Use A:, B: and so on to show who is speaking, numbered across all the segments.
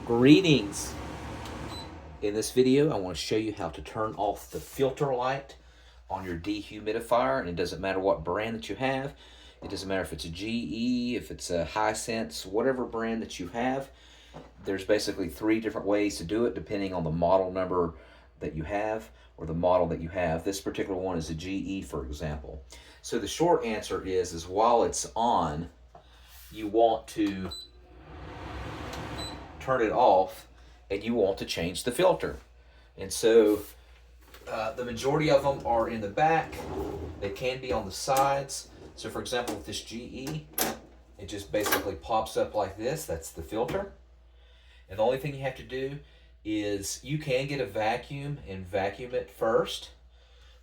A: Greetings. In this video, I want to show you how to turn off the filter light on your dehumidifier, and it doesn't matter what brand that you have. It doesn't matter if it's a GE, if it's a Hisense, whatever brand that you have. There's basically 3 different ways to do it depending on the model number that you have or the model that you have. This particular one is a GE, for example. So the short answer is while it's on, you want to turn it off and you want to change the filter. And so the majority of them are in the back. They can be on the sides. So for example, with this GE, it just basically pops up like this. That's the filter. And the only thing you have to do is you can get a vacuum and vacuum it first,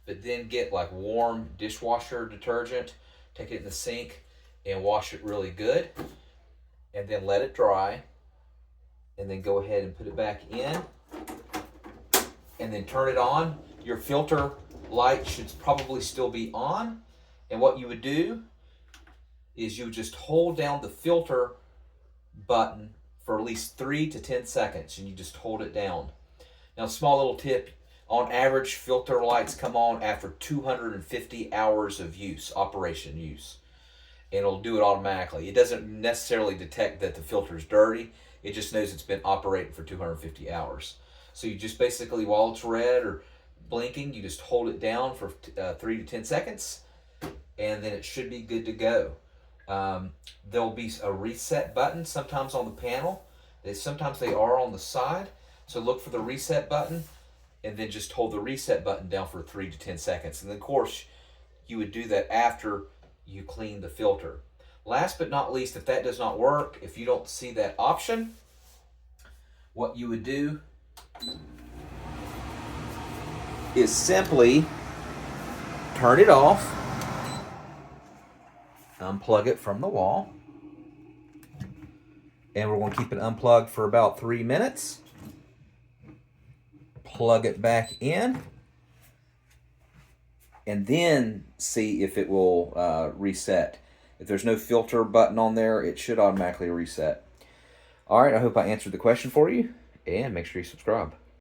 A: but then get like warm dishwasher detergent, take it in the sink and wash it really good, and then let it dry, and then go ahead and put it back in, and then turn it on. Your filter light should probably still be on, and what you would do is you would just hold down the filter button for at least 3 to 10 seconds, and you just hold it down. Now, small little tip, on average, filter lights come on after 250 hours of use, operation use, and it'll do it automatically. It doesn't necessarily detect that the filter is dirty. It just knows it's been operating for 250 hours. So you just basically, while it's red or blinking, you just hold it down for 3 to 10 seconds, and then it should be good to go. There'll be a reset button sometimes on the panel. Sometimes they are on the side. So look for the reset button, and then just hold the reset button down for 3 to 10 seconds. And then, of course, you would do that after you clean the filter. Last but not least, if that does not work, if you don't see that option, what you would do is simply turn it off, unplug it from the wall, and we're going to keep it unplugged for about 3 minutes. Plug it back in, and then see if it will reset. If there's no filter button on there, it should automatically reset. All right, I hope I answered the question for you, and make sure you subscribe.